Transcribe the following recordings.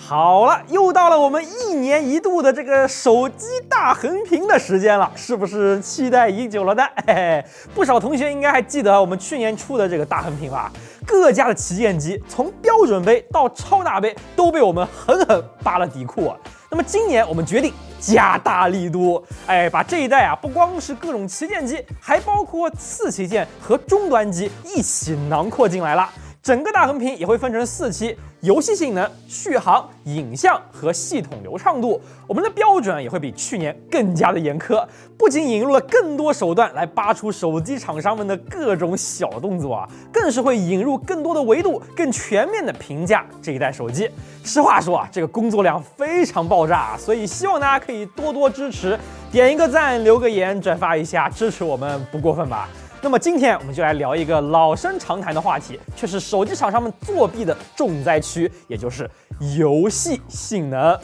好了，又到了我们1年1度的这个手机大横评的时间了，是不是期待已久了呢？嘿嘿，不少同学应该还记得我们去年出的这个大横评吧？各家的旗舰机，从标准杯到超大杯，都被我们狠狠扒了底裤啊。那么今年我们决定加大力度，把这一代啊，不光是各种旗舰机，还包括次旗舰和终端机一起囊括进来了。整个大横评也会分成4期，游戏性能、续航、影像和系统流畅度，我们的标准也会比去年更加的严苛。不仅引入了更多手段来扒出手机厂商们的各种小动作啊，更是会引入更多的维度，更全面的评价这一代手机。实话说啊，这个工作量非常爆炸，所以希望大家可以多多支持，点一个赞，留个言，转发一下，支持我们不过分吧？那么今天我们就来聊一个老生常谈的话题，却是手机厂商们作弊的重灾区，也就是游戏性能。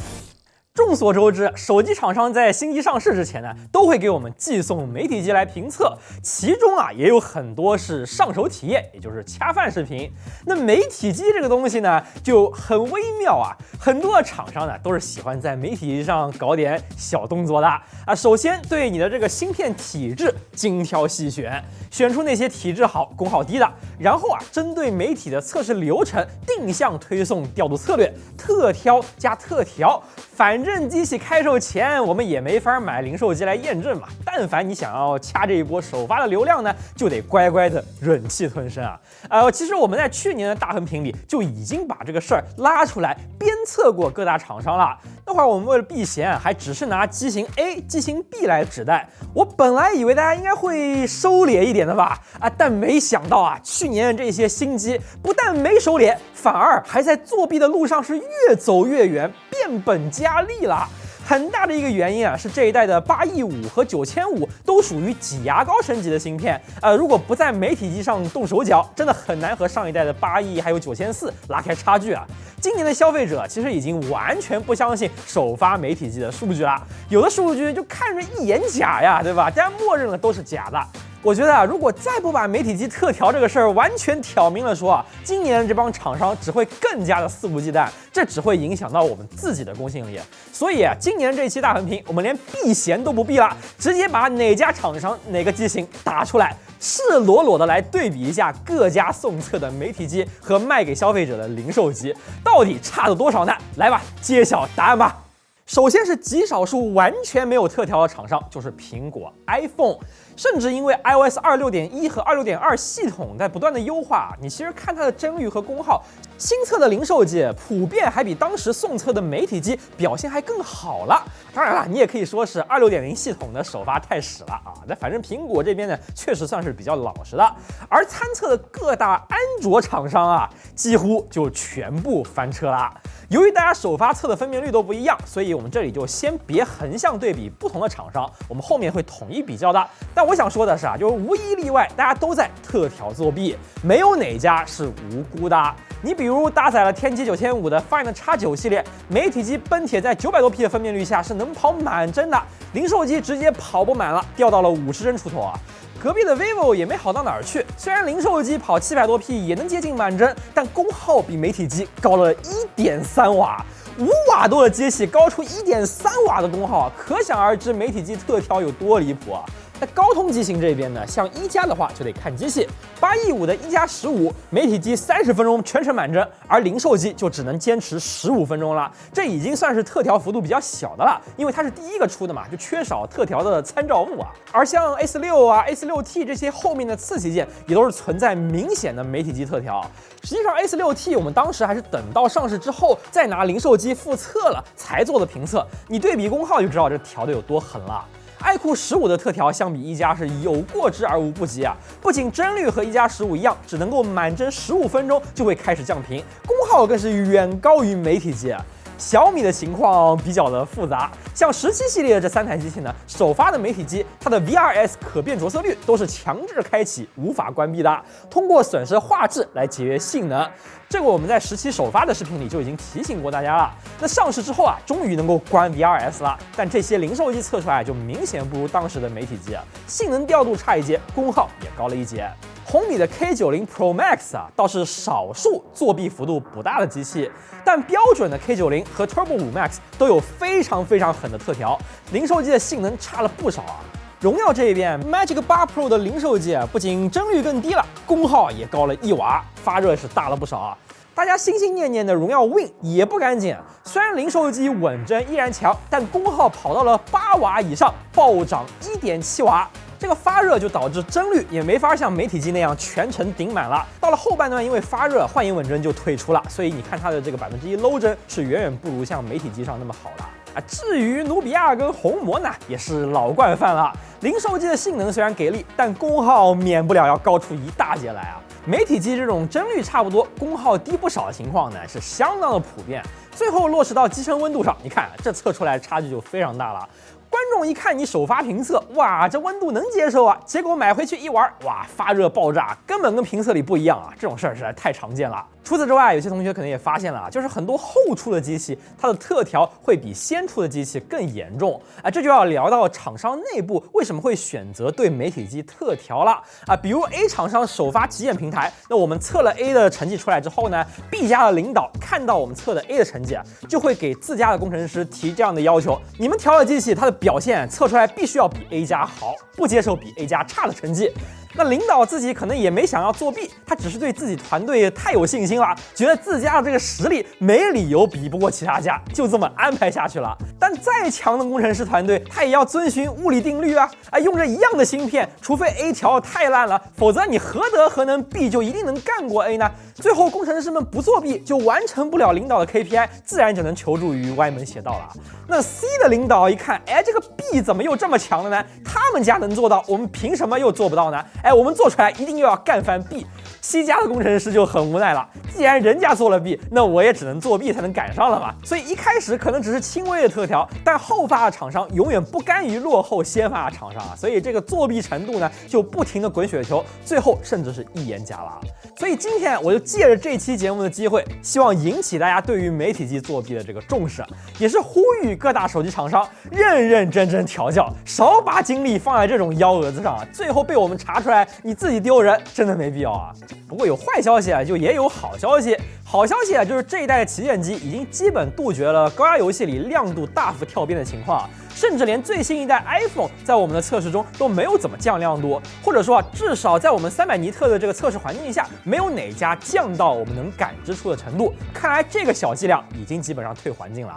众所周知，手机厂商在新机上市之前呢，都会给我们寄送媒体机来评测，其中啊也有很多是上手体验，也就是恰饭视频。那媒体机这个东西呢，就很微妙啊，很多的厂商呢都是喜欢在媒体机上搞点小动作的啊。首先对你的这个芯片体质精挑细选，选出那些体质好、功耗低的，然后啊针对媒体的测试流程定向推送调度策略，特挑加特调。反正机器开售前我们也没法买零售机来验证嘛，但凡你想要掐这一波首发的流量呢，就得乖乖的忍气吞声啊。其实我们在去年的大横评里就已经把这个事儿拉出来鞭策过各大厂商了。那会儿我们为了避嫌，还只是拿机型 A、机型 B 来指代。我本来以为大家应该会收敛一点的吧，但没想到啊，去年这些新机不但没收敛，反而还在作弊的路上是越走越远，变本加厉了。很大的一个原因啊，是这一代的815和9500都属于挤牙膏升级的芯片，如果不在媒体机上动手脚，真的很难和上一代的8E还有9400拉开差距啊。今年的消费者其实已经完全不相信首发媒体机的数据了，有的数据就看着一眼假呀，对吧？大家默认了都是假的。我觉得啊，如果再不把媒体机特调这个事儿完全挑明了说啊，今年这帮厂商只会更加的肆无忌惮，这只会影响到我们自己的公信力。所以啊，今年这期大横评，我们连避嫌都不避了，直接把哪家厂商哪个机型打出来，赤裸裸的来对比一下各家送测的媒体机和卖给消费者的零售机，到底差了多少呢？来吧，揭晓答案吧。首先是极少数完全没有特调的厂商，就是苹果 iPhone。甚至因为 iOS 26.1和26.2系统在不断的优化，你其实看它的帧率和功耗，新测的零售机普遍还比当时送测的媒体机表现还更好了。当然了，你也可以说是26.0系统的首发太屎了啊。那反正苹果这边呢，确实算是比较老实的。而参测的各大安卓厂商啊，几乎就全部翻车了。由于大家首发测的分辨率都不一样，所以我们这里就先别横向对比不同的厂商，我们后面会统一比较的。但我想说的是啊，就是无一例外，大家都在特调作弊，没有哪家是无辜的。你比如搭载了天玑9500的 Find X9 系列，媒体机奔帖在900多 P 的分辨率下是能跑满帧的，零售机直接跑不满了，掉到了50帧出头啊。隔壁的 vivo 也没好到哪儿去，虽然零售机跑700多 P 也能接近满帧，但功耗比媒体机高了1.3瓦，5瓦多的机器高出1.3瓦的功耗啊，可想而知媒体机特调有多离谱啊。那高通机型这边呢，像一加的话就得看机器，815的1+15媒体机30分钟全程满帧，而零售机就只能坚持15分钟了，这已经算是特调幅度比较小的了，因为它是第一个出的嘛，就缺少特调的参照物啊。而像 S6啊、A46T 这些后面的次旗舰也都是存在明显的媒体机特调。实际上 A46T 我们当时还是等到上市之后再拿零售机复测了才做的评测，你对比功耗就知道这调的有多狠了。iQOO15的特调相比一加是有过之而无不及啊！不仅帧率和1+15一样，只能够满帧15分钟就会开始降频，功耗更是远高于媒体机。小米的情况比较的复杂，像17系列的这3台机器呢，首发的媒体机它的 VRS 可变着色率都是强制开启，无法关闭的，通过损失画质来节约性能。这个我们在17首发的视频里就已经提醒过大家了。那上市之后啊，终于能够关 VRS 了，但这些零售机测出来就明显不如当时的媒体机，性能调度差一截，功耗也高了一截。红米的 K90 Pro Max 啊，倒是少数作弊幅度不大的机器，但标准的 K90 和 Turbo 5 Max 都有非常狠的特调，零售机的性能差了不少啊。荣耀这边 Magic 8 Pro 的零售机不仅帧率更低了，功耗也高了1瓦，发热是大了不少啊。大家心心念念的荣耀 Win 也不敢减，虽然零售机稳帧依然强，但功耗跑到了8瓦以上，暴涨1.7瓦。这个发热就导致帧率也没法像媒体机那样全程顶满了。到了后半段，因为发热，幻影稳帧就退出了，所以你看它的这个1%low 帧是远远不如像媒体机上那么好了。至于努比亚跟红魔呢，也是老惯犯了。零售机的性能虽然给力，但功耗免不了要高出一大截来啊。媒体机这种帧率差不多、功耗低不少的情况呢，是相当的普遍。最后落实到机身温度上，你看这测出来差距就非常大了。观众一看你首发评测，哇，这温度能接受啊，结果买回去一玩，哇，发热爆炸，根本跟评测里不一样啊，这种事儿实在太常见了。除此之外，有些同学可能也发现了，就是很多后出的机器，它的特调会比先出的机器更严重这就要聊到厂商内部为什么会选择对媒体机特调了比如 A 厂商首发旗舰平台，那我们测了 A 的成绩出来之后呢 ，B 家的领导看到我们测的 A 的成绩就会给自家的工程师提这样的要求：你们调的机器它的表现测出来必须要比 A 家好，不接受比 A 家差的成绩。那领导自己可能也没想要作弊，他只是对自己团队太有信心了，觉得自家的这个实力没理由比不过其他家，就这么安排下去了。但再强的工程师团队，他也要遵循物理定律用着一样的芯片，除非 A 调太烂了，否则你何德何能 B 就一定能干过 A 呢？最后工程师们不作弊，就完成不了领导的 KPI， 自然就能求助于歪门邪道了。那 C 的领导一看，这个 B 怎么又这么强了呢？他们家能做到，我们凭什么又做不到呢？我们做出来一定又要干翻 B。C 家的工程师就很无奈了，既然人家做了 B， 那我也只能做 B 才能赶上了嘛。所以一开始可能只是轻微的特调，但后发的厂商永远不甘于落后先发的厂商所以这个作弊程度呢就不停的滚雪球，最后甚至是一言加了。所以今天我就借着这期节目的机会，希望引起大家对于媒体机作弊的这个重视，也是呼吁各大手机厂商认认真真调教，少把精力放在这种幺蛾子上最后被我们查出来你自己丢人，真的没必要啊。不过有坏消息就也有好消息。好消息就是这一代的旗舰机已经基本杜绝了高压游戏里亮度大幅跳变的情况甚至连最新一代 iPhone 在我们的测试中都没有怎么降亮度，或者说至少在我们300尼特的这个测试环境下，没有哪家降到我们能感知出的程度。看来这个小剂量已经基本上退环境了。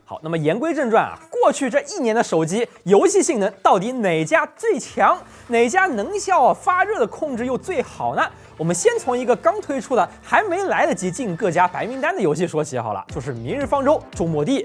好，那么言归正传过去这1年的手机游戏性能到底哪家最强，哪家能效发热的控制又最好呢？我们先从一个刚推出的还没来得及进各家白名单的游戏说起好了，就是《明日方舟：终末地》。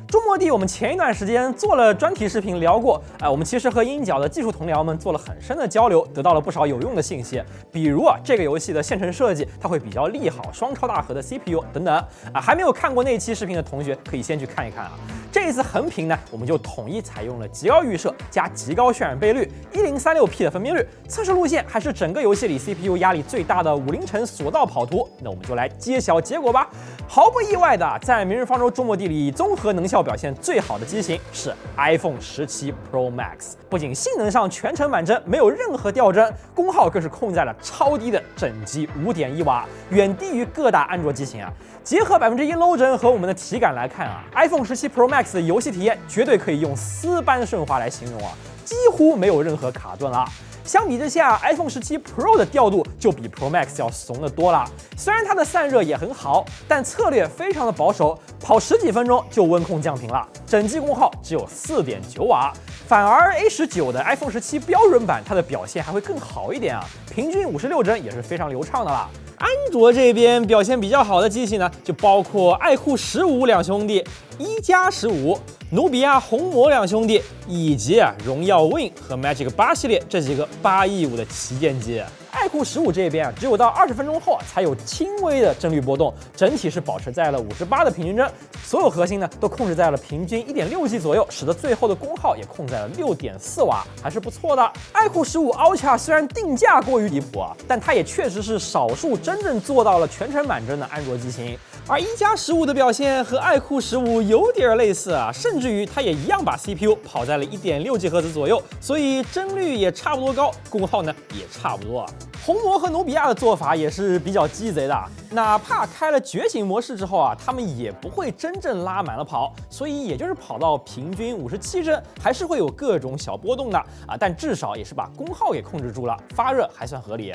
终末地我们前一段时间做了专题视频聊过，我们其实和鹰角的技术同僚们做了很深的交流，得到了不少有用的信息，比如这个游戏的线程设计，它会比较利好双超大核的 CPU 等等还没有看过那期视频的同学可以先去看一看这一次横屏呢，我们就统一采用了极高预设加极高渲染倍率，1036P 的分辨率，测试路线还是整个游戏里 CPU 压力最大的50层索道跑图。那我们就来揭晓结果吧。毫不意外的，在《明日方舟：终末地》里，综合能效表现最好的机型是 iPhone 17 Pro Max， 不仅性能上全程满帧，没有任何掉帧，功耗更是控在了超低的整机5.1瓦，远低于各大安卓机型结合1% low 帧和我们的体感来看iPhone 17 Pro Max 的游戏体验绝对可以用丝般顺滑来形容几乎没有任何卡顿了。相比之下 ，iPhone 17 Pro 的调度就比 Pro Max 要怂得多了。虽然它的散热也很好，但策略非常的保守，跑10几分钟就温控降频了，整机功耗只有4.9瓦。反而 A19 的 iPhone 17标准版，它的表现还会更好一点平均56帧也是非常流畅的了。安卓这边表现比较好的机器呢，就包括爱酷15两兄弟、一加15、努比亚红魔两兄弟，以及荣耀 Win 和 Magic 8系列这几个8亿5的旗舰机。爱酷15这边只有到20分钟后才有轻微的帧率波动，整体是保持在了58的平均帧，所有核心呢都控制在了平均1.6G 左右，使得最后的功耗也控在了6.4瓦，还是不错的。爱酷15 Ultra 虽然定价过于离谱但它也确实是少数真正做到了全程满帧的安卓机型。而一加15的表现和爱酷15有点类似甚至于它也一样把 CPU 跑在了1.6GHz 左右，所以帧率也差不多高，功耗呢也差不多红魔和努比亚的做法也是比较鸡贼的，哪怕开了觉醒模式之后啊，他们也不会真正拉满了跑，所以也就是跑到平均57帧，还是会有各种小波动的啊，但至少也是把功耗给控制住了，发热还算合理。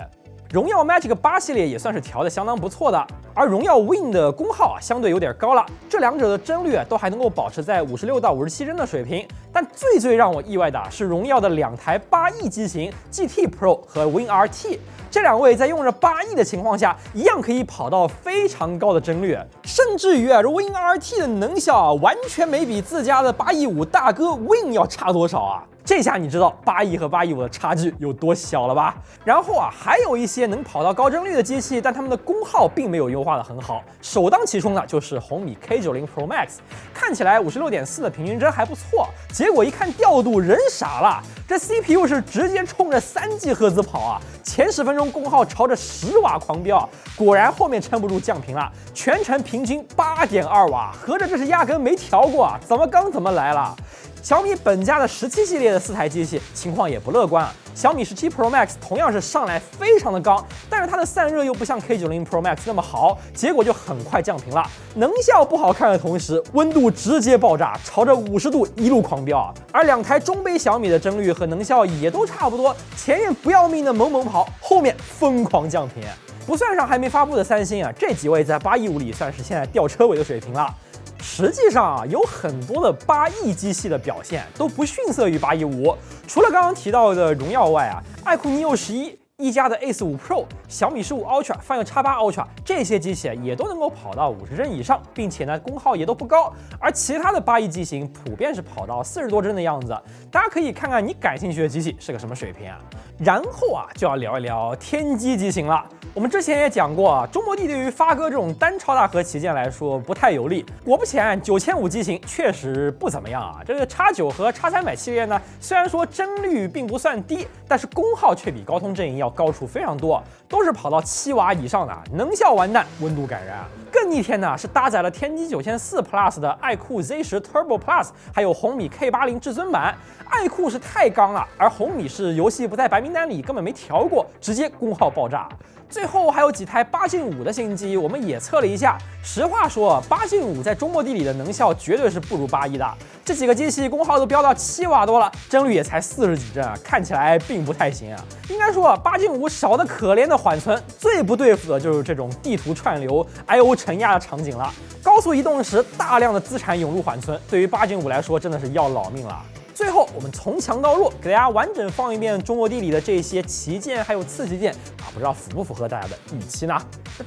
荣耀 Magic 8系列也算是调得相当不错的，而荣耀 Win 的功耗啊相对有点高了，这两者的帧率都还能够保持在56到57帧的水平。但最让我意外的是荣耀的2台8E机型 GT Pro 和 Win RT， 这两位在用着8E的情况下，一样可以跑到非常高的帧率，甚至于Win RT 的能效完全没比自家的8E5大哥 Win 要差多少啊！这下你知道8E和8E5的差距有多小了吧？然后啊，还有一些能跑到高帧率的机器，但它们的功耗并没有优化得很好。首当其冲的就是红米 K90 Pro Max， 看起来56.4的平均帧还不错，结果一看调度，人傻了，这 CPU 是直接冲着3G 赫兹跑啊！前10分钟功耗朝着10瓦狂飙，果然后面撑不住降频了，全程平均8.2瓦，合着这是压根没调过啊，怎么刚怎么来了。小米本家的17系列的4台机器情况也不乐观啊。小米17 Pro Max 同样是上来非常的刚，但是它的散热又不像 K90 Pro Max 那么好，结果就很快降频了。能效不好看的同时，温度直接爆炸，朝着50度一路狂飙啊！而2台中杯小米的帧率和能效也都差不多，前面不要命的猛跑，后面疯狂降频。不算上还没发布的三星啊，这几位在8E5里算是现在吊车尾的水平了。实际上啊，有很多的8E机器的表现都不逊色于8E5，除了刚刚提到的荣耀外啊，爱酷 Neo 11、一加的 Ace 5 Pro、小米15 Ultra、Final X8 Ultra 这些机器也都能够跑到50帧以上，并且呢功耗也都不高，而其他的8E机型普遍是跑到40多帧的样子。大家可以看看你感兴趣的机器是个什么水平啊。然后啊，就要聊一聊天玑机型了。我们之前也讲过啊，中摩的对于发哥这种单超大核旗舰来说不太有利。果不其然，9500机型确实不怎么样啊。这个 X9 和 X300系列呢，虽然说帧率并不算低，但是功耗却比高通阵营要高出非常多，都是跑到7瓦以上的，能效完蛋，温度感染。更逆天的是搭载了天玑9400 Plus 的爱酷 Z10 Turbo Plus， 还有红米 K80 至尊版。爱酷是太刚了，而红米是游戏不在白名单里，根本没调过，直接功耗爆炸。最后还有几台8进5的新机，我们也测了一下。实话说，8进5在中摩的里的能效绝对是不如8E的。这几个机器功耗都飙到7瓦多了，帧率也才40几帧啊，看起来并不太行啊。应该说8进5少得可怜的缓存，最不对付的就是这种地图串流、I/O 承压的场景了。高速移动时，大量的资产涌入缓存，对于8进5来说真的是要老命了。最后，我们从强到弱，给大家完整放一遍中摩的里的这些旗舰还有次旗舰啊，不知道符不符合大家的预期呢？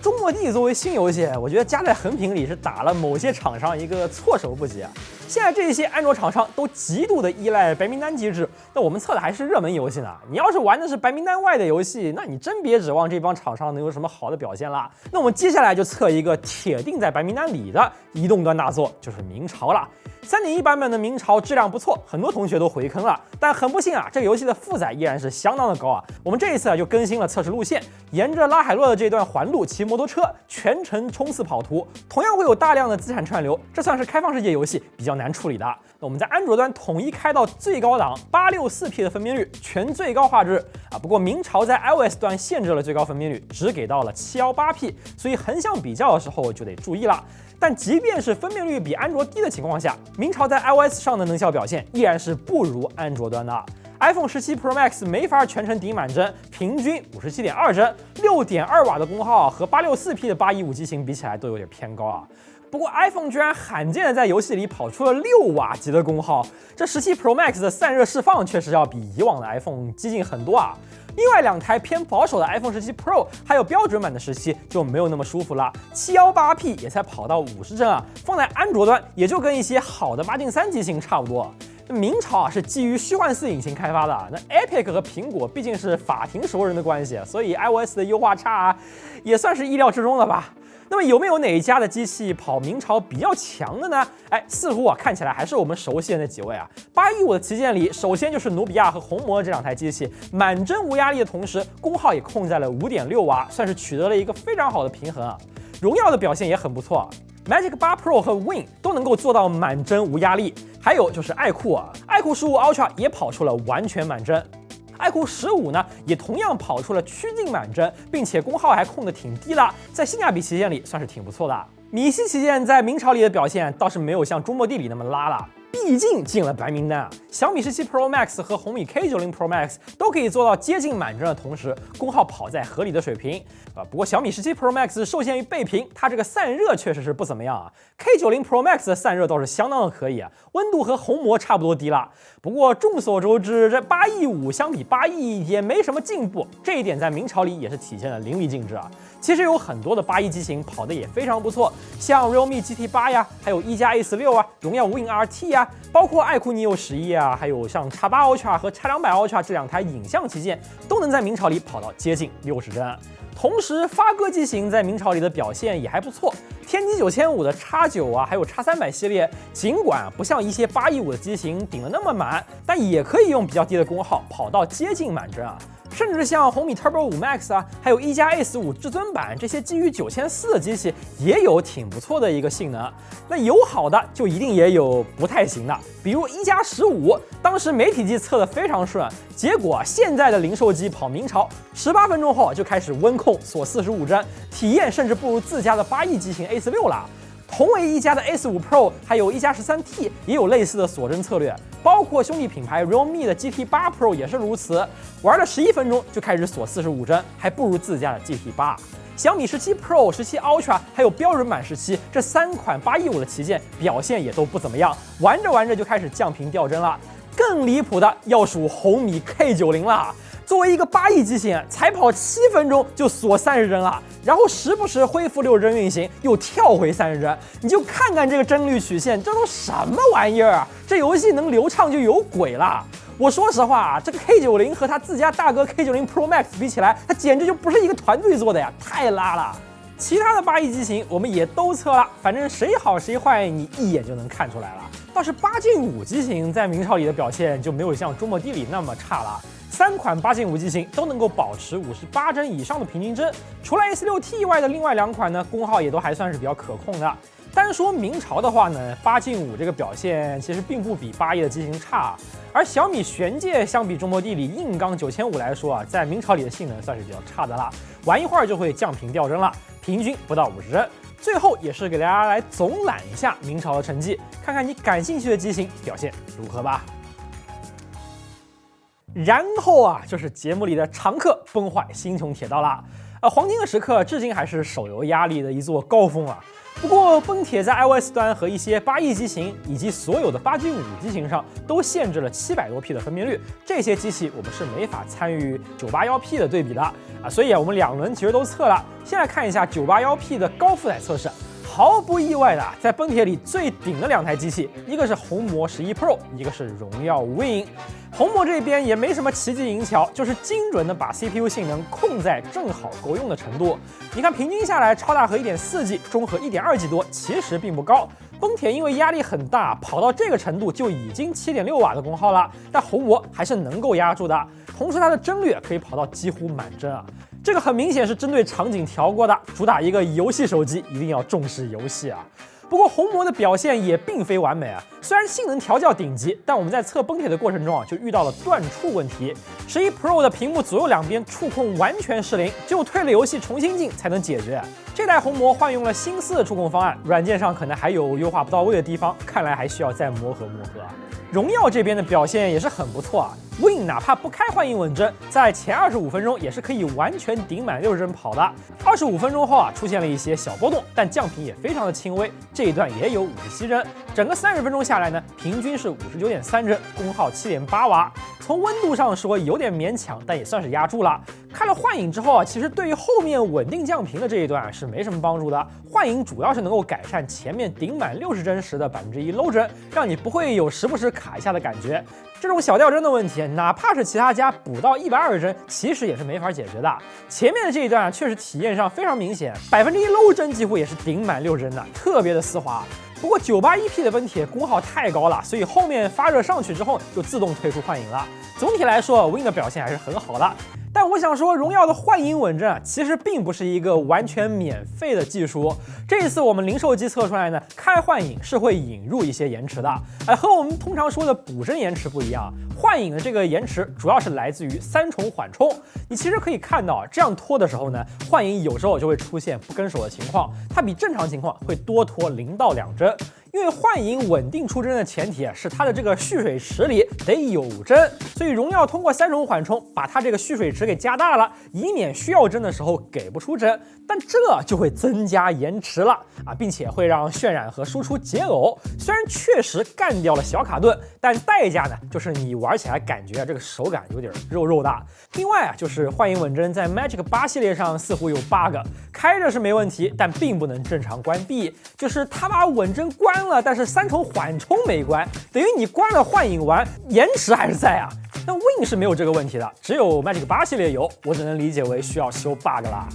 中摩的作为新游戏，我觉得加在横屏里是打了某些厂商一个措手不及啊。现在这些安卓厂商都极度的依赖白名单机制，那我们测的还是热门游戏呢。你要是玩的是白名单外的游戏，那你真别指望这帮厂商能有什么好的表现啦。那我们接下来就测一个铁定在白名单里的移动端大作，就是明朝了。3.1 版本的明朝质量不错，很多同学都回坑了，但很不幸啊，这个游戏的负载依然是相当的高啊。我们这一次就更新了测试路线，沿着拉海洛的这段环路骑摩托车，全程冲刺跑图，同样会有大量的资产串流，这算是开放世界游戏比较难处理的。那我们在安卓端统一开到最高档 864P 的分辨率，全最高画质啊。不过明朝在 iOS 端限制了最高分辨率，只给到了 718P， 所以横向比较的时候就得注意了。但即便是分辨率比安卓低的情况下，明朝在 iOS 上的能效表现依然是不如安卓端的。iPhone 17 Pro Max 没法全程顶满帧，平均57.2帧，6.2瓦的功耗和 864P 的815机型比起来都有点偏高啊。不过 iPhone 居然罕见的在游戏里跑出了6瓦级的功耗，这17 Pro Max 的散热释放确实要比以往的 iPhone 激进很多啊。另外2台偏保守的 iPhone 17 Pro 还有标准版的17就没有那么舒服了，718P 也才跑到50帧啊，放在安卓端也就跟一些好的8进3机型差不多。明朝啊是基于虚幻4引擎开发的，那 Epic 和苹果毕竟是法庭熟人的关系，所以 iOS 的优化差也算是意料之中了吧。那么有没有哪一家的机器跑明朝比较强的呢？似乎看起来还是我们熟悉的那几位啊。815的旗舰里，首先就是努比亚和红魔这2台机器，满帧无压力的同时，功耗也控在了5.6瓦，算是取得了一个非常好的平衡啊。荣耀的表现也很不错，Magic 8 Pro 和 Win 都能够做到满帧无压力。还有就是爱酷啊，爱酷15 Ultra 也跑出了完全满帧。iQOO 15呢，也同样跑出了趋近满帧，并且功耗还控得挺低的，在性价比旗舰里算是挺不错的。米西旗舰在明朝里的表现倒是没有像中末地里那么拉了。毕竟进了白名单啊，小米17 Pro Max 和红米 K90 Pro Max 都可以做到接近满帧的同时，功耗跑在合理的水平。不过小米17 Pro Max 受限于背屏，它这个散热确实是不怎么样啊。K90 Pro Max 的散热倒是相当的可以啊，温度和红魔差不多低了。不过众所周知，这8.15相比8E也没什么进步，这一点在明朝里也是体现得淋漓尽致啊。其实有很多的8E机型跑得也非常不错，像 Realme GT8呀，还有1+A16啊，荣耀无影 RT 呀，包括爱酷 Neo 11啊，还有像 X8 Ultra 和 X200 Ultra 这两台影像旗舰，都能在明朝里跑到接近60帧。同时，发哥机型在明朝里的表现也还不错。天玑9500的 X9啊，还有 X300系列，尽管不像一些815的机型顶得那么满，但也可以用比较低的功耗跑到接近满帧啊。甚至像红米 Turbo 5 Max 啊，还有1+A15至尊版这些基于9400的机器，也有挺不错的一个性能。那有好的，就一定也有不太行的，比如1+15，当时媒体机测得非常顺，结果现在的零售机跑明朝，18分钟后就开始温控锁45帧，体验甚至不如自家的8E机型 A46了。同为一加的 S5 Pro， 还有1+13T 也有类似的锁帧策略，包括兄弟品牌 Realme 的 GT8 Pro 也是如此，玩了11分钟就开始锁45帧，还不如自家的 GT8。小米17 Pro、17 Ultra 还有标准版17这3款815的旗舰表现也都不怎么样，玩着玩着就开始降频掉帧了。更离谱的要数红米 K90 了。作为一个8E机型，才跑7分钟就锁30帧了，然后时不时恢复60帧运行，又跳回30帧，你就看看这个帧率曲线，这都什么玩意儿啊？这游戏能流畅就有鬼了。我说实话啊，这个 K90 和他自家大哥 K90 Pro Max 比起来，它简直就不是一个团队做的呀，太拉了。其他的8E机型我们也都测了，反正谁好谁坏，你一眼就能看出来了。倒是8+5机型在明朝里的表现就没有像中末地里那么差了。3款8+5机型都能够保持58帧以上的平均帧，除了 S6T 以外的另外2款呢，功耗也都还算是比较可控的。单说明朝的话呢，8+5这个表现其实并不比8E的机型差，而小米玄界相比中末地里硬刚9500来说啊，在明朝里的性能算是比较差的了，玩一会儿就会降频掉帧了，平均不到50帧。最后也是给大家来总揽一下明朝的成绩，看看你感兴趣的机型表现如何吧。然后啊，就是节目里的常客崩坏星穹铁道了。黄金的时刻至今还是手游压力的一座高峰啊。不过崩铁在 iOS 端和一些8E机型以及所有的8+5机型上都限制了700多 P 的分辨率，这些机器我们是没法参与 981P 的对比的啊。所以我们2轮其实都测了。先来看一下 981P 的高负载测试。毫不意外的，在崩铁里最顶的2台机器，一个是红魔11 Pro， 一个是荣耀无影。红魔这边也没什么奇技淫巧，就是精准的把 CPU 性能控在正好够用的程度。你看平均下来，超大核 1.4G， 中核 1.2G 多，其实并不高。崩铁因为压力很大，跑到这个程度就已经7.6瓦的功耗了，但红魔还是能够压住的。同时它的帧率可以跑到几乎满帧啊。这个很明显是针对场景调过的，主打一个游戏手机一定要重视游戏啊。不过红魔的表现也并非完美啊，虽然性能调教顶级，但我们在测崩铁的过程中啊，就遇到了断触问题。11 Pro 的屏幕左右两边触控完全失灵，只有退了游戏重新进才能解决。这代红魔换用了新式触控方案，软件上可能还有优化不到位的地方，看来还需要再磨合。荣耀这边的表现也是很不错啊 ，Win 哪怕不开幻影稳帧，在前25分钟也是可以完全顶满60帧跑的。25分钟后啊，出现了一些小波动，但降频也非常的轻微，这一段也有57帧。整个30分钟下来呢，平均是59.3帧，功耗7.8瓦。从温度上说有点勉强，但也算是压住了。开了幻影之后啊，其实对于后面稳定降频的这一段是没什么帮助的。幻影主要是能够改善前面顶满60帧时的1%low帧，让你不会有时不时卡一下的感觉。这种小掉帧的问题，哪怕是其他家补到120帧，其实也是没法解决的。前面的这一段确实体验上非常明显，1%low帧几乎也是顶满60帧的，特别的丝滑。不过981P 的崩铁功耗太高了，所以后面发热上去之后就自动退出幻影了。总体来说 ，Win 的表现还是很好的。但我想说，荣耀的幻影稳帧啊，其实并不是一个完全免费的技术。这一次我们零售机测出来呢，开幻影是会引入一些延迟的，和我们通常说的补帧延迟不一样。幻影的这个延迟主要是来自于3重缓冲。你其实可以看到，这样拖的时候呢，幻影有时候就会出现不跟手的情况，它比正常情况会多拖0到2帧。因为幻影稳定出帧的前提是它的这个蓄水池里得有帧，所以荣耀通过3重缓冲把它这个蓄水池给加大了，以免需要帧的时候给不出帧，但这就会增加延迟了啊，并且会让渲染和输出解耦。虽然确实干掉了小卡顿，但代价呢就是你玩起来感觉这个手感有点肉肉的。另外啊，就是幻影稳帧在 Magic 8系列上似乎有 bug， 开着是没问题，但并不能正常关闭，就是它把稳帧关了，但是3重缓冲没关，等于你关了幻影完，延迟还是在啊。但 Win 是没有这个问题的，只有 Magic 8系列有，我只能理解为需要修 bug 啦。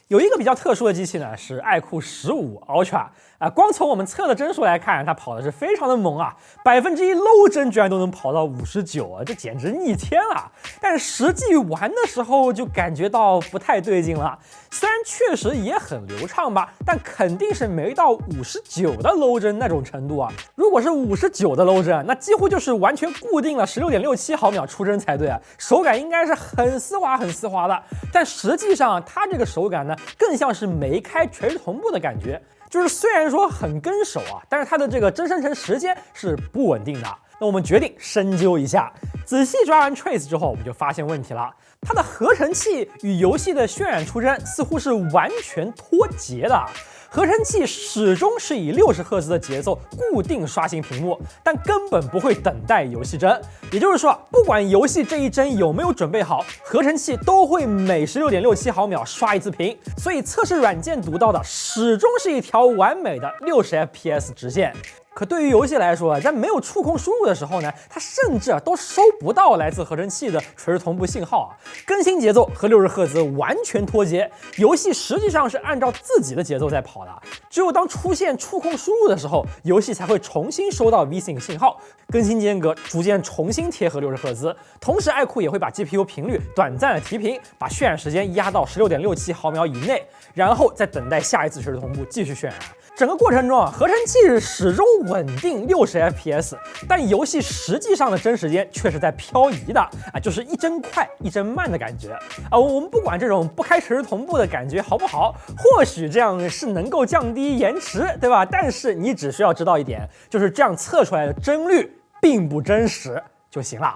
有一个比较特殊的机器呢，是爱酷15 Ultra。光从我们测的帧数来看，它跑的是非常的猛啊，1%low 帧居然都能跑到59啊，这简直逆天了。但实际玩的时候就感觉到不太对劲了。虽然确实也很流畅吧，但肯定是没到59的 low 帧那种程度啊。如果是59的 low 帧，那几乎就是完全固定了16.67毫秒出帧才对啊，手感应该是很丝滑很丝滑的。但实际上它这个手感呢，更像是没开垂直同步的感觉。就是虽然说很跟手啊，但是它的这个帧生成时间是不稳定的。那我们决定深究一下，仔细抓完 Trace 之后，我们就发现问题了。它的合成器与游戏的渲染出帧似乎是完全脱节的。合成器始终是以60赫兹的节奏固定刷新屏幕，但根本不会等待游戏帧。也就是说，不管游戏这一帧有没有准备好，合成器都会每16.67毫秒刷一次屏。所以测试软件读到的始终是一条完美的60 FPS 直线。可对于游戏来说，在没有触控输入的时候呢，它甚至都收不到来自合成器的垂直同步信号啊，更新节奏和60赫兹完全脱节，游戏实际上是按照自己的节奏在跑的。只有当出现触控输入的时候，游戏才会重新收到 VSync 信号，更新间隔逐渐重新贴合60赫兹。同时，爱酷也会把 GPU 频率短暂的提平，把渲染时间压到16.67毫秒以内，然后再等待下一次垂直同步继续渲染。整个过程中啊，合成器是始终稳定60 FPS， 但游戏实际上的帧时间却是在漂移的啊，就是一帧快一帧慢的感觉啊。我们不管这种不开垂直同步的感觉好不好，或许这样是能够降低延迟，对吧？但是你只需要知道一点，就是这样测出来的帧率并不真实就行了。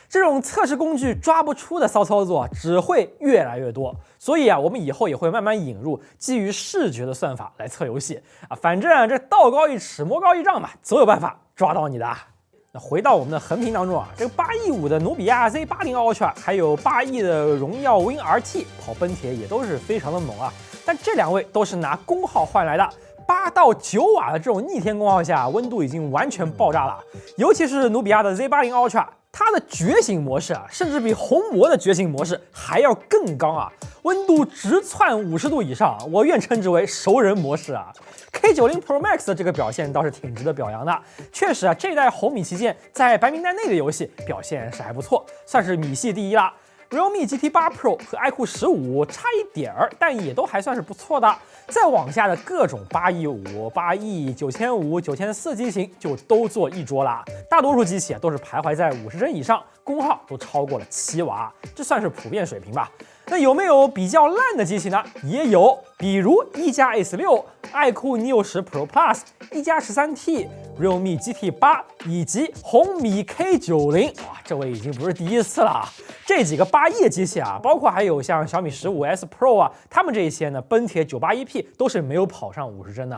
这种测试工具抓不出的骚操作只会越来越多，所以啊，我们以后也会慢慢引入基于视觉的算法来测游戏啊。反正这道高一尺，魔高一丈嘛，总有办法抓到你的。那回到我们的横屏当中啊，这个8亿5的努比亚 Z80 Ultra， 还有8亿的荣耀 Win RT 跑奔铁也都是非常的猛啊。但这2位都是拿功耗换来的。8到9瓦的这种逆天功耗下，温度已经完全爆炸了。尤其是努比亚的 Z80 Ultra。它的觉醒模式啊，甚至比红魔的觉醒模式还要更高啊，温度直窜50度以上，我愿称之为熟人模式啊。K90 Pro Max 的这个表现倒是挺值得表扬的，确实啊，这代红米旗舰在白名单内的游戏表现是还不错，算是米系第一啦。Realme GT8 Pro 和 iQOO 15差一点儿，但也都还算是不错的。再往下的各种8亿5、8亿、9500、9400机型就都做一桌了。大多数机器都是徘徊在50帧以上，功耗都超过了7瓦，这算是普遍水平吧。那有没有比较烂的机器呢？也有，比如一加 S6、爱酷 Neo 10 Pro Plus、一加 13T、Realme GT8 以及红米 K90。哇，这位已经不是第一次了。这几个8亿的机器啊，包括还有像小米15S Pro 啊，他们这些呢，奔铁 981P 都是没有跑上50帧的。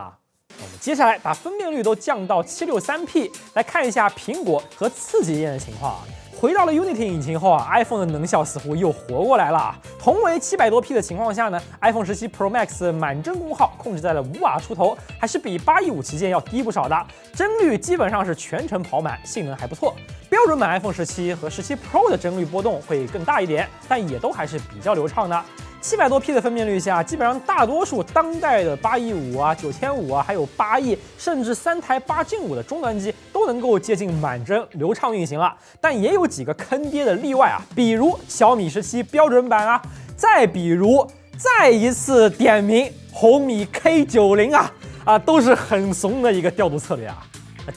我们接下来把分辨率都降到763P， 来看一下苹果和次级键的情况。回到了 Unity 引擎后啊 ，iPhone 的能效似乎又活过来了。同为700多P 的情况下呢 ，iPhone 17 Pro Max 满帧功耗控制在了5瓦出头，还是比8亿5旗舰要低不少的。帧率基本上是全程跑满，性能还不错。标准版 iPhone 17和17 Pro 的帧率波动会更大一点，但也都还是比较流畅的。700多 P 的分辨率下，基本上大多数当代的815啊、9500啊，还有8E，甚至3台8Gen5的终端机都能够接近满帧流畅运行了。但也有几个坑爹的例外啊，比如小米17标准版啊，再比如再一次点名红米 K90啊，都是很怂的一个调度策略啊。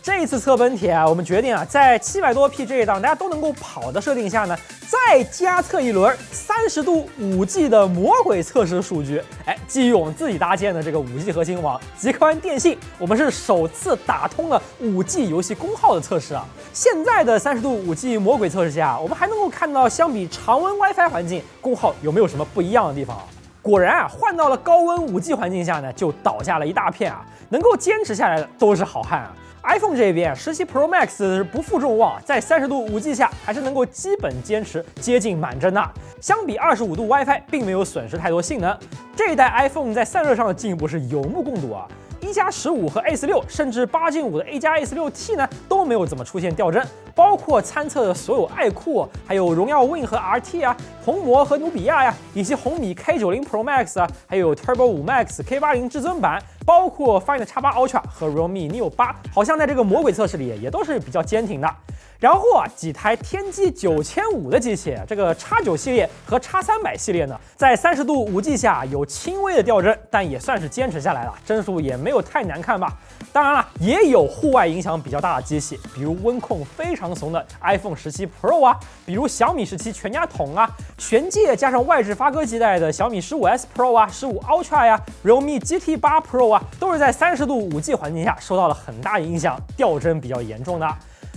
这一次测本帖啊，我们决定啊，在700多 P 这一档大家都能够跑的设定下呢，再加测一轮30度5G 的魔鬼测试数据。基于我们自己搭建的这个5G 核心网，极客湾电信，我们是首次打通了5G 游戏功耗的测试啊。现在的30度5G 魔鬼测试下，我们还能够看到相比常温 WiFi 环境，功耗有没有什么不一样的地方啊？果然啊，换到了高温5G 环境下呢，就倒下了一大片啊，能够坚持下来的都是好汉啊。iPhone 这边17 Pro Max 是不负众望，在30度5G 下还是能够基本坚持接近满帧的。相比25度 WiFi， 并没有损失太多性能。这一代 iPhone 在散热上的进步是有目共睹啊。1+15和 A16， 甚至8Gen5的 A+A16T 呢都没有怎么出现掉帧，包括参测的所有爱酷，还有荣耀 Win 和 RT 啊，红魔和努比亚呀，以及红米 K90 Pro Max 啊，还有 Turbo 5 Max K80 至尊版，包括 Find X8 Ultra 和 Realme Neo 8，好像在这个魔鬼测试里也都是比较坚挺的。然后啊，几台天玑9500的机器，这个 X9 系列和 X300 系列呢，在30度5G 下有轻微的掉帧，但也算是坚持下来了，帧数也没有太难看吧。当然了，也有户外影响比较大的机器，比如温控非常怂的 iPhone 17 Pro 啊，比如小米17全家桶啊，玄界加上外置发歌基带的小米15S Pro 啊、15 Ultra 呀、Realme GT8 Pro 啊，都是在30度5G 环境下受到了很大影响，掉帧比较严重的。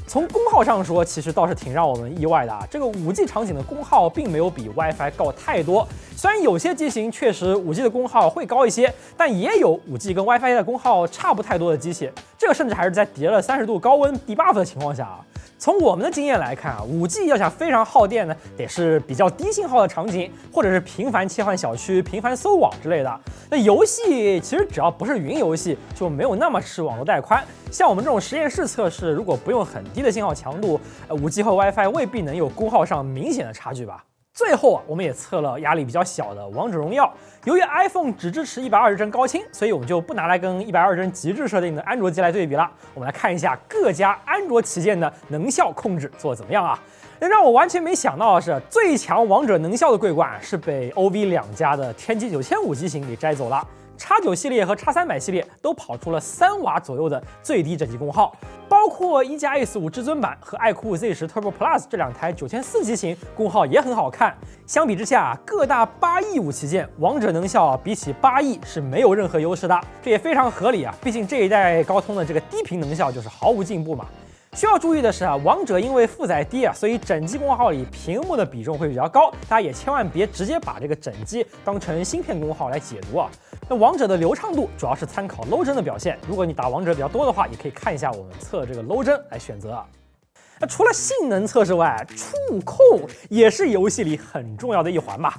从功耗上说，其实倒是挺让我们意外的啊。这个5G 场景的功耗并没有比 WiFi 高太多，虽然有些机型确实5G 的功耗会高一些，但也有5G 跟 WiFi 的功耗差不太多的机器。这个甚至还是在叠了30度高温 debuff 的情况下啊。从我们的经验来看啊，5G 要想非常耗电呢，得是比较低信号的场景，或者是频繁切换小区、频繁搜网之类的。那游戏其实只要不是云游戏，就没有那么吃网络带宽。像我们这种实验室测试，如果不用很低的信号强度，5G 和 WiFi 未必能有功耗上明显的差距吧。最后啊，我们也测了压力比较小的王者荣耀。由于 iPhone 只支持120帧高清，所以我们就不拿来跟120帧极致设定的安卓机来对比了。我们来看一下各家安卓旗舰的能效控制做得怎么样啊？那让我完全没想到的是，最强王者能效的桂冠是被 OV 两家的天玑9500机型给摘走了。X9 系列和 X300 系列都跑出了3瓦左右的最低整机功耗，包括1+A45 至尊版和爱酷 Z10 Turbo Plus 这两台9400机型功耗也很好看。相比之下，各大815旗舰王者能效比起8E是没有任何优势的，这也非常合理啊，毕竟这一代高通的这个低频能效就是毫无进步嘛。需要注意的是啊，王者因为负载低啊，所以整机功耗里屏幕的比重会比较高，大家也千万别直接把这个整机当成芯片功耗来解读啊。那王者的流畅度主要是参考 low 帧的表现，如果你打王者比较多的话，也可以看一下我们测这个 low 帧来选择啊。那除了性能测试外，触控也是游戏里很重要的一环吧。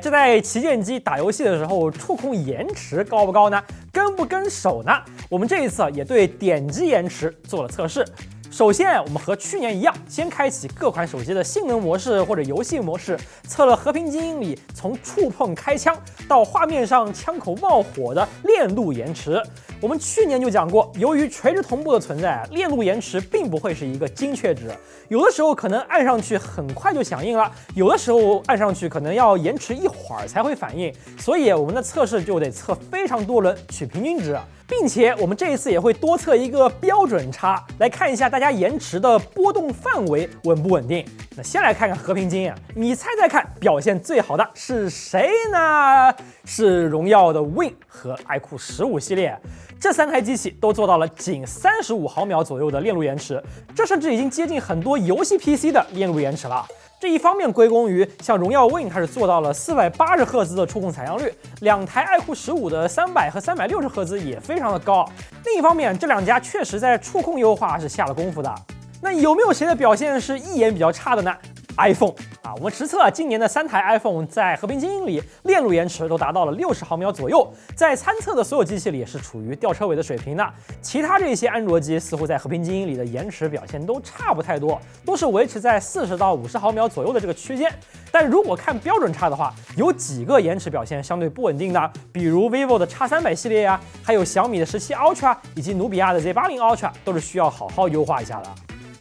这在旗舰机打游戏的时候，触控延迟高不高呢？跟不跟手呢？我们这一次也对点击延迟做了测试。首先，我们和去年一样，先开启各款手机的性能模式或者游戏模式，测了《和平精英》里从触碰开枪到画面上枪口冒火的链路延迟。我们去年就讲过，由于垂直同步的存在，链路延迟并不会是一个精确值，有的时候可能按上去很快就响应了，有的时候按上去可能要延迟一会儿才会反应，所以我们的测试就得测非常多轮取平均值。并且我们这一次也会多测一个标准差，来看一下大家延迟的波动范围稳不稳定。那先来看看和平精英，你猜猜看，表现最好的是谁呢？是荣耀的 Win 和爱酷15系列，这3台机器都做到了仅35毫秒左右的链路延迟，这甚至已经接近很多游戏 PC 的链路延迟了。这一方面归功于像荣耀 Win 它是做到了480赫兹的触控采样率，2台爱酷15的300和360赫兹也非常的高。另一方面，这两家确实在触控优化是下了功夫的。那有没有谁的表现是一眼比较差的呢？iPhone 我们实测今年的3台 iPhone 在和平精英里链路延迟都达到了60毫秒左右，在参测的所有机器里也是处于吊车尾的水平的。其他这些安卓机似乎在和平精英里的延迟表现都差不太多，都是维持在40到50毫秒左右的这个区间。但如果看标准差的话，有几个延迟表现相对不稳定的，比如 vivo 的 X300系列呀，还有小米的17 Ultra 以及努比亚的 Z80 Ultra 都是需要好好优化一下的。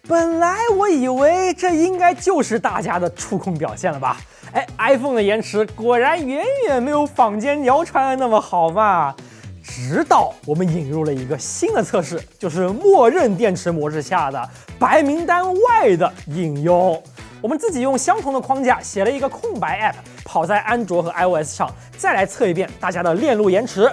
本来我以为这应该就是大家的触控表现了吧，iPhone 的延迟果然远远没有坊间谣传的那么好嘛。直到我们引入了一个新的测试，就是默认电池模式下的白名单外的应用。我们自己用相同的框架写了一个空白 App， 跑在安卓和 iOS 上，再来测一遍大家的链路延迟。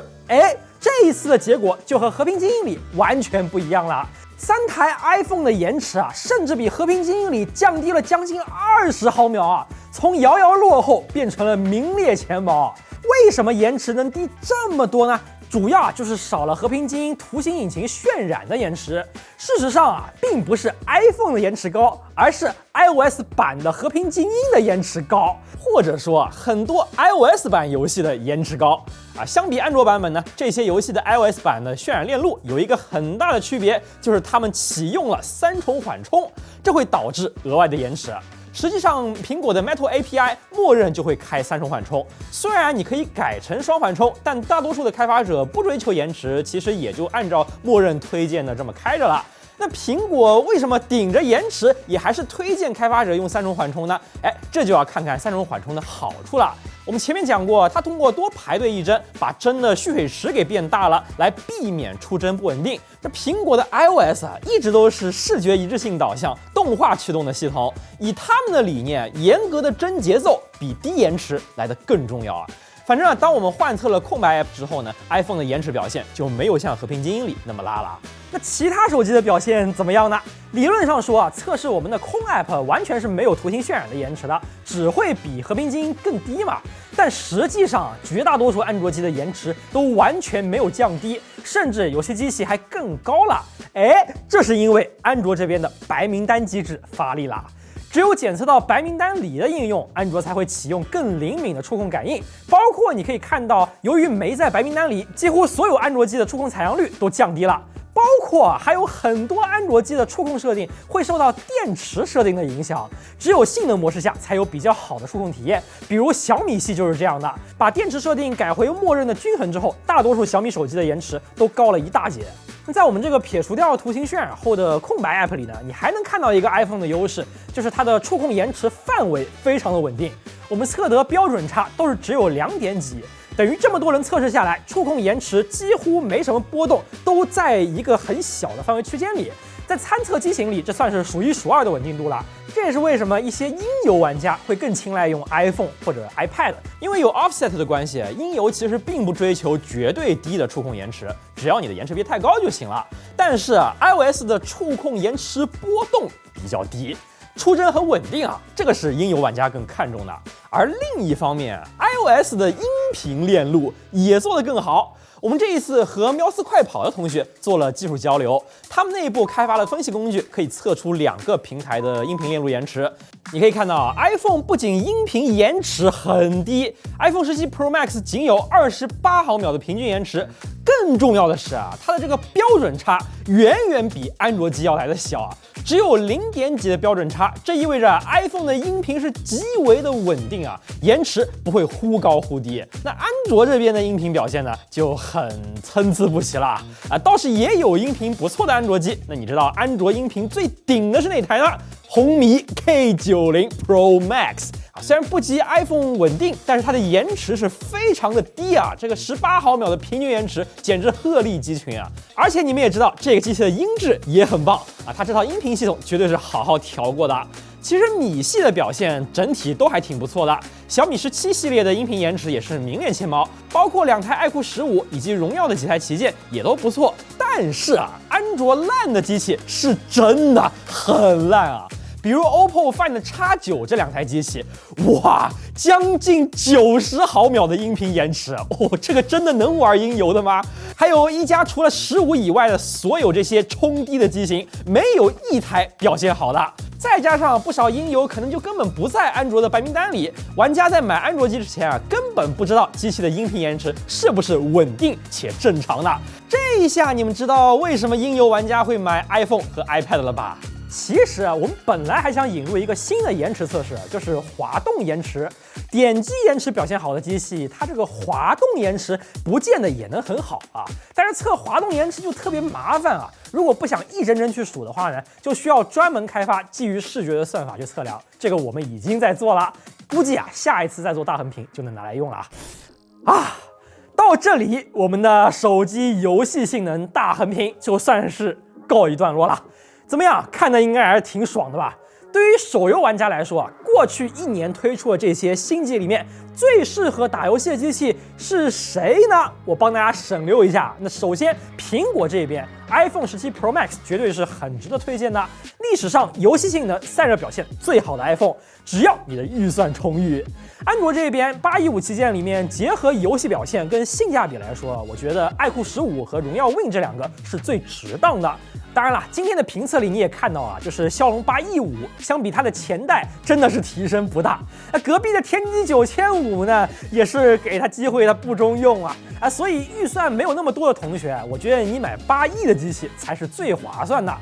这一次的结果就和和平精英里完全不一样了。3台 iPhone 的延迟甚至比和平精英里降低了将近20毫秒从遥遥落后变成了名列前茅。为什么延迟能低这么多呢？主要就是少了和平精英图形引擎渲染的延迟。事实上并不是 iPhone 的延迟高，而是 iOS 版的和平精英的延迟高，或者说很多 iOS 版游戏的延迟高相比安卓版本呢，这些游戏的 iOS 版的渲染链路有一个很大的区别，就是它们启用了3重缓冲，这会导致额外的延迟。实际上，苹果的 Metal API 默认就会开3重缓冲，虽然你可以改成双缓冲，但大多数的开发者不追求延迟，其实也就按照默认推荐的这么开着了。那苹果为什么顶着延迟也还是推荐开发者用3重缓冲呢？这就要看看3重缓冲的好处了。我们前面讲过，它通过多排队一帧，把帧的蓄水池给变大了，来避免出帧不稳定。这苹果的 iOS 一直都是视觉一致性导向、动画驱动的系统，以他们的理念，严格的帧节奏比低延迟来得更重要反正当我们换测了空白 App 之后呢 ，iPhone 的延迟表现就没有像和平精英里那么拉了。那其他手机的表现怎么样呢？理论上说测试我们的空 App 完全是没有图形渲染的延迟的，只会比和平精英更低嘛。但实际上，绝大多数安卓机的延迟都完全没有降低，甚至有些机器还更高了。这是因为安卓这边的白名单机制发力了。只有检测到白名单里的应用，安卓才会启用更灵敏的触控感应。包括你可以看到，由于没在白名单里，几乎所有安卓机的触控采样率都降低了。包括还有很多安卓机的触控设定会受到电池设定的影响，只有性能模式下才有比较好的触控体验。比如小米系就是这样的，把电池设定改回默认的均衡之后，大多数小米手机的延迟都高了一大截。在我们这个撇除掉图形渲染后的空白 App 里呢，你还能看到一个 iPhone 的优势，就是它的触控延迟范围非常的稳定。我们测得标准差都是只有2点几，等于这么多人测试下来，触控延迟几乎没什么波动，都在一个很小的范围区间里。在参测机型里，这算是数1数2的稳定度了。这也是为什么一些音游玩家会更青睐用 iPhone 或者 iPad， 因为有 offset 的关系，音游其实并不追求绝对低的触控延迟，只要你的延迟别太高就行了。但是iOS 的触控延迟波动比较低，出帧很稳定这个是音游玩家更看重的。而另一方面 ，iOS 的音频链路也做得更好。我们这一次和喵斯快跑的同学做了技术交流，他们内部开发了分析工具，可以测出2个平台的音频链路延迟。你可以看到 ，iPhone 不仅音频延迟很低 ，iPhone 17 Pro Max 仅有28毫秒的平均延迟。更重要的是它的这个标准差远远比安卓机要来的小只有0点几的标准差，这意味着 iPhone 的音频是极为的稳定延迟不会忽高忽低。那安卓这边的音频表现呢，就很参差不齐了倒是也有音频不错的安卓机。那你知道安卓音频最顶的是哪台呢？红米 K90 Pro Max。虽然不及 iPhone 稳定，但是它的延迟是非常的低这个18毫秒的平均延迟简直鹤立鸡群而且你们也知道，这个机器的音质也很棒它这套音频系统绝对是好好调过的。其实米系的表现整体都还挺不错的，小米17系列的音频延迟也是名列前茅，包括2台爱酷15以及荣耀的几台旗舰也都不错。但是安卓烂的机器是真的很烂比如 OPPO Find X9 这2台机器，哇，将近90毫秒的音频延迟这个真的能玩音游的吗？还有一加除了15以外的所有这些冲低的机型，没有一台表现好的。再加上不少音游可能就根本不在安卓的白名单里，玩家在买安卓机之前啊，根本不知道机器的音频延迟是不是稳定且正常的。这一下你们知道为什么音游玩家会买 iPhone 和 iPad 了吧？其实啊，我们本来还想引入一个新的延迟测试，就是滑动延迟。点击延迟表现好的机器，它这个滑动延迟不见得也能很好啊。但是测滑动延迟就特别麻烦啊。如果不想一帧帧去数的话呢，就需要专门开发基于视觉的算法去测量。这个我们已经在做了，估计啊下一次再做大横屏就能拿来用了啊。到这里，我们的手机游戏性能大横屏就算是告一段落了。怎么样？看的应该还是挺爽的吧？对于手游玩家来说啊，过去1年推出的这些新机里面，最适合打游戏的机器是谁呢？我帮大家省略一下。那首先，苹果这边 iPhone 17 Pro Max 绝对是很值得推荐的，历史上游戏性能、散热表现最好的 iPhone， 只要你的预算充裕。安卓这边815旗舰里面，结合游戏表现跟性价比来说，我觉得爱酷15和荣耀 Win 这2个是最值当的。当然了，今天的评测里你也看到啊，就是骁龙815相比它的前代真的是提升不大。那隔壁的天玑9500呢，也是给它机会它不中用啊。所以预算没有那么多的同学，我觉得你买8亿的机器才是最划算的。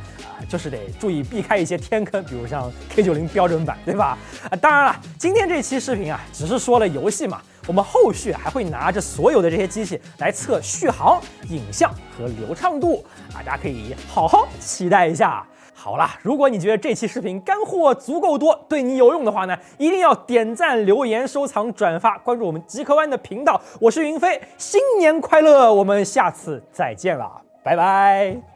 就是得注意避开一些天坑，比如像 K90 标准版，对吧？当然了，今天这期视频啊，只是说了游戏嘛，我们后续还会拿着所有的这些机器来测续航、影像和流畅度，大家可以好好期待一下。好了，如果你觉得这期视频干货足够多，对你有用的话呢，一定要点赞、留言、收藏、转发，关注我们极客湾的频道。我是云飞，新年快乐！我们下次再见了，拜拜。